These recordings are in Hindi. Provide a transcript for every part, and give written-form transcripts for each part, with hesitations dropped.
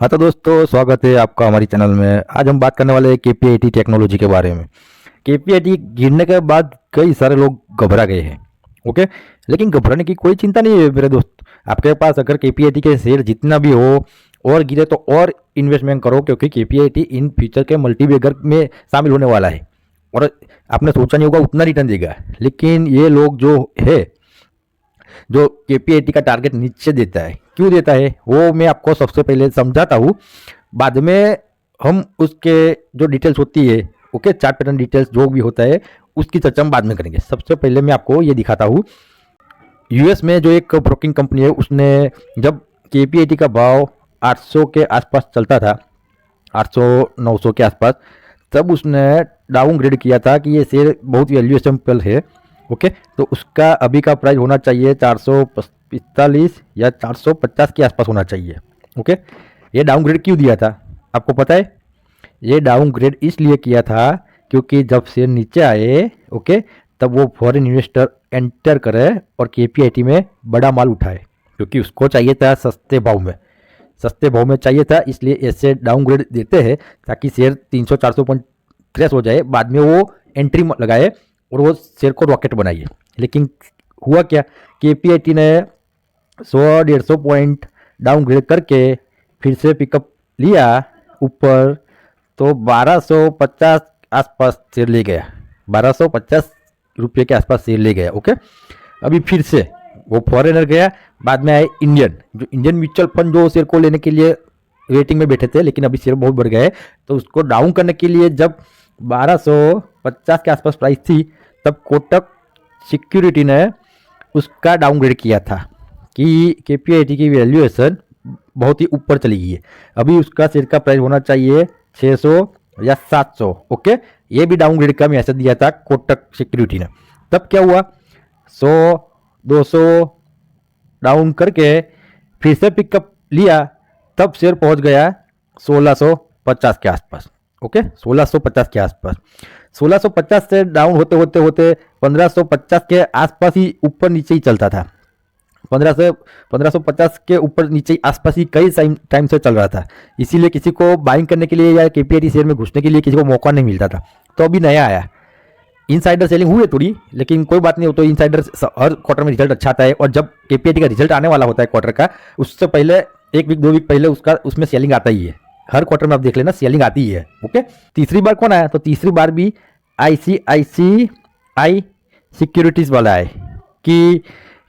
हाँ तो दोस्तों, स्वागत है आपका हमारी चैनल में। आज हम बात करने वाले हैं केपीआईटी टेक्नोलॉजी के बारे में। केपीआईटी गिरने के बाद कई सारे लोग घबरा गए हैं। ओके, लेकिन घबराने की कोई चिंता नहीं है मेरे दोस्त। आपके पास अगर केपीआईटी के शेयर जितना भी हो और गिरे तो और इन्वेस्टमेंट करो, क्योंकि केपीआईटी इन फ्यूचर के मल्टीबैगर में शामिल होने वाला है और आपने सोचा नहीं होगा उतना रिटर्न देगा। लेकिन ये लोग जो केपीआईटी का टारगेट नीचे देता है, क्यों देता है वो मैं आपको सबसे पहले समझाता हूँ। बाद में हम उसके जो डिटेल्स होती है, ओके, चार्ट पैटर्न डिटेल्स जो भी होता है उसकी चर्चा हम बाद में करेंगे। सबसे पहले मैं आपको ये दिखाता हूँ। यूएस में जो एक ब्रोकिंग कंपनी है, उसने जब केपीआईटी का भाव 800 के आसपास चलता था, 800-900 के आसपास, तब उसने डाउनग्रेड किया था कि ये शेयर बहुत वैल्यूएशन पर है। ओके, तो उसका अभी का प्राइस होना चाहिए 445 या 450 के आसपास होना चाहिए। ओके, ये डाउनग्रेड क्यों दिया था आपको पता है? ये डाउनग्रेड इसलिए किया था क्योंकि जब शेयर नीचे आए, ओके, तब वो फॉरेन इन्वेस्टर एंटर करे और केपीआईटी में बड़ा माल उठाए, क्योंकि उसको चाहिए था सस्ते भाव में चाहिए था, इसलिए ऐसे डाउनग्रेड देते हैं ताकि शेयर 300-400 पॉइंट क्रैश हो जाए, बाद में वो एंट्री लगाए और वो शेयर को रॉकेट बनाइए। लेकिन हुआ क्या, केपीआईटी ने 100-150 पॉइंट डाउनग्रेड करके फिर से पिकअप लिया ऊपर, तो 1250 आसपास शेयर ले गया, 1250 रुपये के आसपास शेयर ले गया। ओके, अभी फिर से वो फॉरेनर गया, बाद में आए इंडियन म्यूचुअल फंड जो शेयर को लेने के लिए वेटिंग में बैठे थे, लेकिन अभी शेयर बहुत बढ़ गया है, तो उसको डाउन करने के लिए जब 1250 के आसपास प्राइस थी, तब कोटक सिक्योरिटी ने उसका डाउनग्रेड किया था कि केपीआईटी की वैल्यूएशन बहुत ही ऊपर चली गई है, अभी उसका शेयर का प्राइस होना चाहिए 600 या 700। ओके, ये भी डाउनग्रेड का मैसेज दिया था कोटक सिक्योरिटी ने। तब क्या हुआ, 100-200 डाउन करके फिर से पिकअप लिया, तब शेयर पहुंच गया 1650 के आसपास। ओके, 1650 के आसपास, 1650 से डाउन होते होते होते 1550 के आसपास ही ऊपर नीचे ही चलता था। 1550 के ऊपर नीचे आसपास ही कई टाइम से चल रहा था, इसीलिए किसी को बाइंग करने के लिए या केपीआईटी शेयर में घुसने के लिए किसी को मौका नहीं मिलता था। तो अभी नया आया, इनसाइडर सेलिंग हुई है थोड़ी, लेकिन कोई बात नहीं हो, तो इनसाइडर हर क्वार्टर में रिजल्ट अच्छा आता है, और जब केपीआईटी का रिजल्ट आने वाला होता है क्वार्टर का, उससे पहले 1 वीक 2 वीक पहले उसमें सेलिंग आता ही है। हर क्वार्टर में आप देख लेना सेलिंग आती ही है। ओके, तीसरी बार कौन आया, तो तीसरी बार भी आईसीआईसीआई सिक्योरिटीज वाला है कि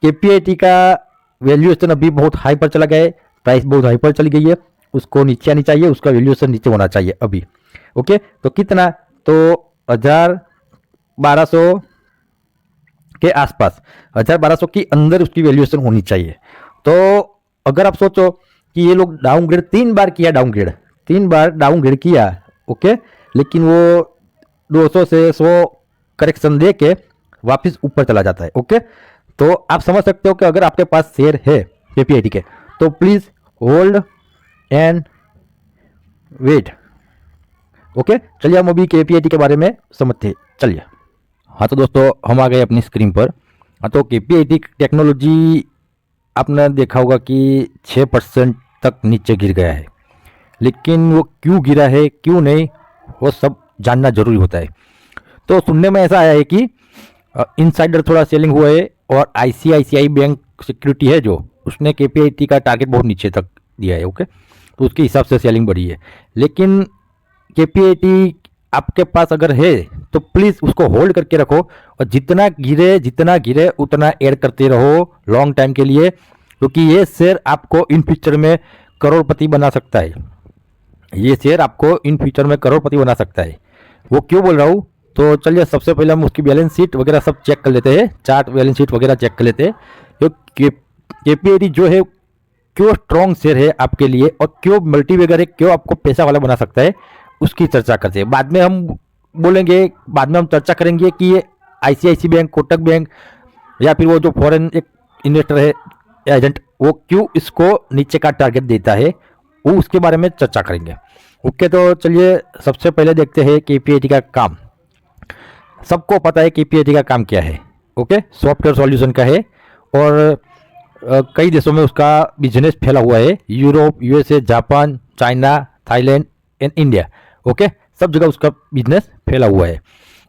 केपीआईटी का वैल्यूएशन अभी बहुत हाई पर चला गया है, प्राइस बहुत हाई पर चली गई है, उसको नीचे आनी चाहिए, उसका वैल्यूएशन नीचे होना चाहिए अभी। ओके, तो कितना, तो 1200 के आसपास, 1200 के अंदर उसकी वैल्यूएशन होनी चाहिए। तो अगर आप सोचो कि ये लोग डाउनग्रेड 3 बार किया, ओके, लेकिन वो 200 से 100 करेक्शन दे के वापस ऊपर चला जाता है। ओके, तो आप समझ सकते हो कि अगर आपके पास शेयर है केपीआईटी के, तो please hold and wait. Okay, चलिए हम अभी केपीआईटी के बारे में समझते हैं, चलिए। हाँ तो दोस्तों, हम आ गए अपनी स्क्रीन पर। हाँ, तो केपीआईटी टेक्नोलॉजी आपने देखा होगा कि 6% तक नीचे गिर गया है, लेकिन वो क्यों गिरा है क्यों नहीं, वो सब जानना जरूरी होता है। तो सुनने में ऐसा आया है कि इनसाइडर थोड़ा सेलिंग हुआ है, और आईसीआईसीआई बैंक सिक्योरिटी है जो, उसने केपीआईटी का टारगेट बहुत नीचे तक दिया है। ओके, तो उसके हिसाब से सेलिंग बढ़ी है। लेकिन केपीआईटी आपके पास अगर है तो प्लीज़ उसको होल्ड करके रखो, और जितना गिरे उतना ऐड करते रहो लॉन्ग टाइम के लिए, क्योंकि ये शेयर आपको इन फ्यूचर में करोड़पति बना सकता है। वो क्यों बोल रहा हूँ, तो चलिए सबसे पहले हम उसकी बैलेंस शीट वगैरह सब चेक कर लेते हैं, चार्ट बैलेंस शीट वगैरह चेक कर लेते हैं। तो केपीआईटी जो है क्यों स्ट्रॉन्ग शेयर है आपके लिए, और क्यों मल्टीबैगर है, क्यों आपको पैसा वाला बना सकता है, उसकी चर्चा करते हैं। बाद में हम चर्चा करेंगे कि ये आईसीआईसी बैंक, कोटक बैंक, या फिर वो जो फॉरेन एक इन्वेस्टर है एजेंट, वो क्यों इसको नीचे का टारगेट देता है, वो उसके बारे में चर्चा करेंगे। ओके, तो चलिए सबसे पहले देखते हैं केपीआईटी का काम। सबको पता है केपीआईटी का काम क्या है। ओके, सॉफ्टवेयर सॉल्यूशन का है, और कई देशों में उसका बिजनेस फैला हुआ है, Europe, USA, Japan, China, Thailand and India. Okay, सब जगह उसका बिजनेस फैला हुआ है।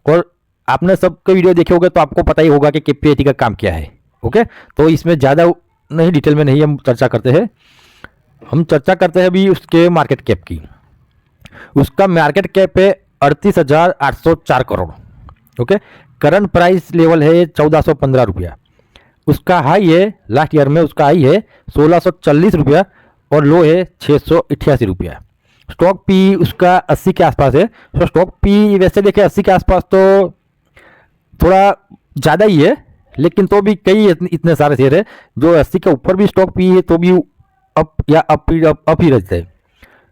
और आपने सबके वीडियो देखे होंगे तो आपको पता ही होगा कि केपीआईटी का काम क्या है। ओके, तो इसमें ज़्यादा नहीं, डिटेल में नहीं हम चर्चा करते हैं। हम चर्चा करते हैं अभी उसके मार्केट कैप की। उसका मार्केट कैप है 38,804 crore. Okay, current price level है 1415 रुपया। उसका हाई है लास्ट ईयर में, उसका हाई है 1640 रुपया और लो है 688 रुपया। स्टॉक पी उसका 80 के आसपास है। तो स्टॉक पी वैसे देखें 80 के आसपास तो थोड़ा ज़्यादा ही है, लेकिन तो भी कई इतने सारे शेयर है जो 80 के ऊपर भी स्टॉक पी है तो भी अप या अप ही रहता है।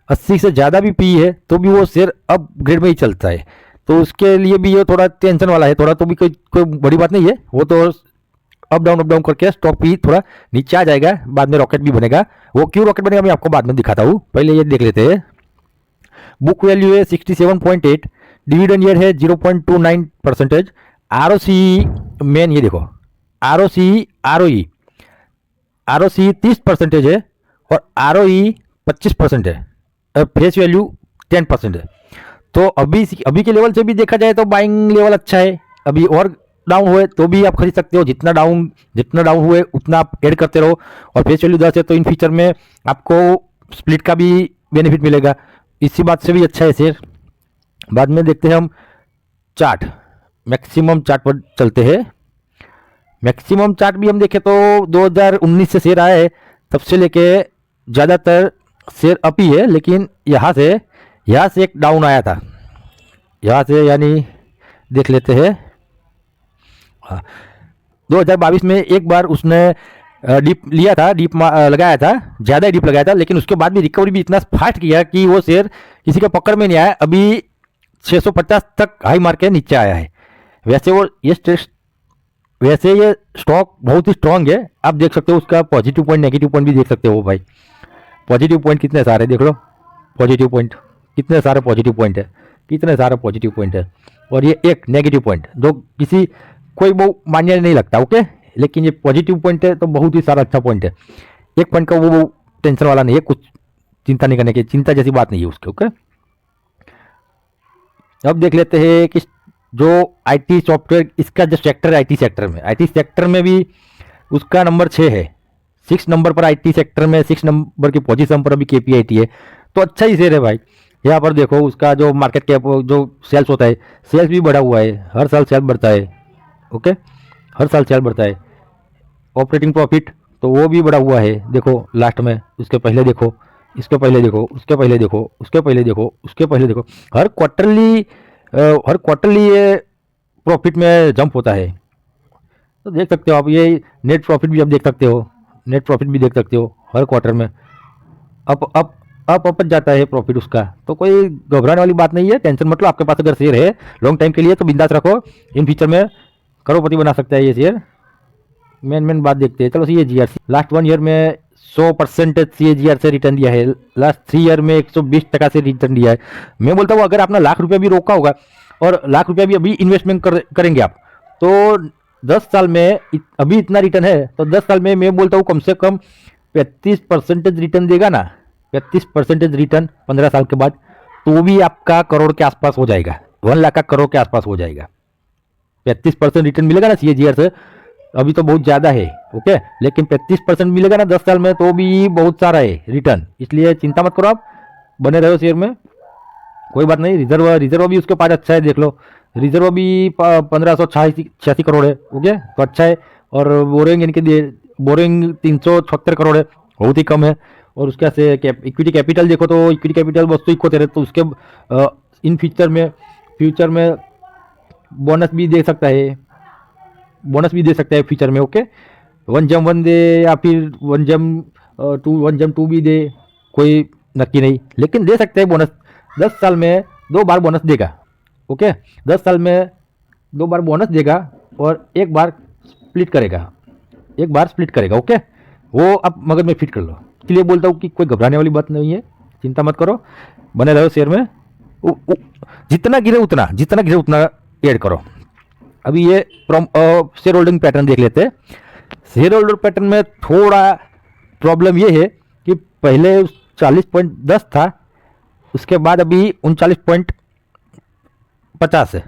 80 से ज़्यादा भी पी है तो भी वो शेयर अपग्रेड में ही चलता है। तो उसके लिए भी ये थोड़ा टेंशन वाला है, थोड़ा तो भी कोई बड़ी बात नहीं है। वो तो अप डाउन करके स्टॉक भी थोड़ा नीचे आ जाएगा, बाद में रॉकेट भी बनेगा। वो क्यों रॉकेट बनेगा मैं आपको बाद में दिखाता हूँ, पहले ये देख लेते हैं। बुक वैल्यू है 67.8, डिविडेंड ईयर है 0.29%। आरओसी मेन ये देखो, आरओसी आरओसी 30% है और आरओई 25% है। फेस वैल्यू 10% है। तो अभी के लेवल से भी देखा जाए तो बाइंग लेवल अच्छा है। अभी और डाउन हुए तो भी आप खरीद सकते हो, जितना डाउन हुए उतना आप ऐड करते रहो। और फेस वैल्यू 10 है तो इन फ्यूचर में आपको स्प्लिट का भी बेनिफिट मिलेगा, इसी बात से भी अच्छा है शेयर। बाद में देखते हैं हम चार्ट, मैक्सिमम चार्ट पर चलते हैं। मैक्सिमम चार्ट भी हम देखें तो 2019 से शेयर आया है, तब से लेके ज़्यादातर शेयर अप ही है। लेकिन यहाँ से एक डाउन आया था, यहाँ से यानी देख लेते हैं। हाँ, 2022 में एक बार उसने डीप लिया था, डीप लगाया था, ज़्यादा डीप लगाया था, लेकिन उसके बाद भी रिकवरी भी इतना फास्ट किया कि वो शेयर किसी के पकड़ में नहीं आया। अभी 650 तक हाई मार के नीचे आया है। वैसे ये स्टॉक बहुत ही स्ट्रांग है। आप देख सकते हो उसका पॉजिटिव पॉइंट नेगेटिव पॉइंट भी देख सकते हो भाई। पॉजिटिव पॉइंट कितने सारे देख लो, पॉजिटिव पॉइंट कितने सारे पॉजिटिव पॉइंट है, कितने सारे पॉजिटिव पॉइंट है। और ये एक नेगेटिव पॉइंट जो कोई वो मान्य नहीं लगता। ओके, लेकिन ये पॉजिटिव पॉइंट है तो बहुत ही सारा अच्छा पॉइंट है। एक पॉइंट का वो टेंशन वाला नहीं है, कुछ चिंता नहीं करने की, चिंता जैसी बात नहीं है उसके। ओके, अब देख लेते हैं कि जो आईटी सॉफ्टवेयर, इसका जो सेक्टर है आईटी सेक्टर में भी उसका नंबर 6 है। 6 नंबर पर आईटी सेक्टर में 6 नंबर की पोजीशन पर अभी केपीआईटी है, तो अच्छा ही शेयर है भाई। यहाँ पर देखो उसका जो मार्केट कैप, जो सेल्स होता है, सेल्स भी बढ़ा हुआ है, हर साल सेल बढ़ता है। ओके, हर साल सेल बढ़ता है। ऑपरेटिंग प्रॉफिट तो वो भी बढ़ा हुआ है, देखो लास्ट में, उसके पहले देखो, इसके पहले देखो, उसके पहले देखो, उसके पहले देखो, उसके पहले देखो। हर क्वार्टरली ये प्रॉफिट में जंप होता है। तो देख सकते हो आप, ये नेट प्रॉफिट भी आप देख सकते हो, नेट प्रॉफिट भी देख सकते हो हर क्वार्टर में अप जाता है प्रॉफिट उसका। तो कोई घबराने वाली बात नहीं है, टेंशन मत लो। आपके पास अगर शेयर है लॉन्ग टाइम के लिए तो बिंदास रखो, इन फ्यूचर में करोड़पति बना सकता है ये शेयर। मेन बात देखते हैं। चलो CAGR, लास्ट 1 ईयर में 100% CAGR से रिटर्न दिया है, लास्ट 3 ईयर में 120% से रिटर्न दिया है। मैं बोलता हूँ अगर आपने ₹1,00,000 भी रोका होगा और ₹1,00,000 भी अभी इन्वेस्टमेंट करेंगे आप, तो 10 साल में अभी इतना रिटर्न है, तो 10 साल में मैं बोलता हूँ कम से कम 35% रिटर्न देगा ना। 35% रिटर्न 15 साल के बाद, तो भी आपका करोड़ के आसपास हो जाएगा, 1 लाख का करोड़ के आसपास हो जाएगा। 35% रिटर्न मिलेगा ना CAGR से, अभी तो बहुत ज़्यादा है। ओके, लेकिन 35% मिलेगा ना 10 साल में, तो भी बहुत सारा है रिटर्न। इसलिए चिंता मत करो, आप बने रहो शेयर में, कोई बात नहीं। रिजर्व भी उसके पास अच्छा है, देख लो, रिजर्व भी 1586 करोड़ है। ओके, तो अच्छा है। और बोरिंग बोरिंग 376 करोड़ है, बहुत ही कम है। और उसके से इक्विटी कैपिटल देखो तो इक्विटी कैपिटल वस्तु इक्वल है, तो उसके इन फ्यूचर में बोनस भी दे सकता है, फ्यूचर में। ओके, 1 दे या फिर 1 भी दे, कोई नक्की नहीं, लेकिन दे सकते हैं बोनस। 10 साल में 2 बार बोनस देगा। ओके, 10 साल में 2 बार बोनस देगा और एक बार स्प्लिट करेगा। ओके, वो आप मगज में फिट कर लो। इसलिए बोलता हूँ कि कोई घबराने वाली बात नहीं है, चिंता मत करो, बने रहो शेयर में। जितना गिरे उतना ऐड करो। अभी ये शेयर होल्डिंग पैटर्न देख लेते हैं। शेयर होल्डर पैटर्न में थोड़ा प्रॉब्लम ये है कि पहले 39.10 था, उसके बाद अभी 39.50 है।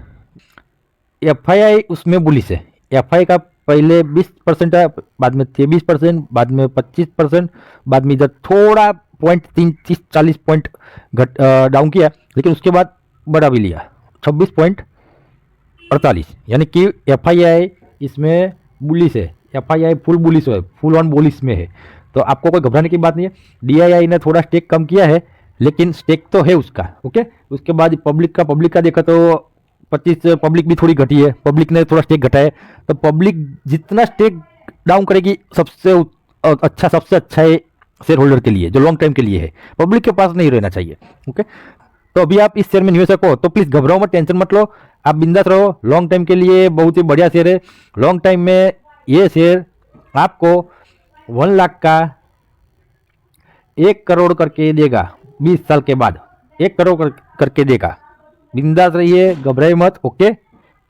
FII उसमें बुलिश है। FI का पहले 20% है, बाद में 23%, बाद में 25%, बाद में इधर थोड़ा 0.40 पॉइंट घट डाउन किया, लेकिन उसके बाद बड़ा भी लिया 26.48, यानी कि FII इसमें बुलिश है। FII फुल बुलिश है, फुल ऑन बुलिश में है, तो आपको कोई घबराने की बात नहीं है। DII ने थोड़ा स्टेक कम किया है, लेकिन स्टेक तो है उसका। ओके, उसके बाद पब्लिक का देखा तो 25, पब्लिक भी थोड़ी घटी है, पब्लिक ने थोड़ा स्टेक घटाया है। तो पब्लिक जितना स्टेक डाउन करेगी सबसे सबसे अच्छा है शेयर होल्डर के लिए, जो लॉन्ग टाइम के लिए है। पब्लिक के पास नहीं रहना चाहिए। ओके, तो अभी आप इस शेयर में निवेशक हो तो प्लीज घबराओ मत, टेंशन मत लो, आप बिंदास रहो। लॉन्ग टाइम के लिए बहुत ही बढ़िया शेयर है। लॉन्ग टाइम में ये शेयर आपको 1 लाख का 1 करोड़ करके देगा, 20 साल के बाद 1 करोड़ करके देगा। बिंदास रहिए, घबराइए मत। ओके।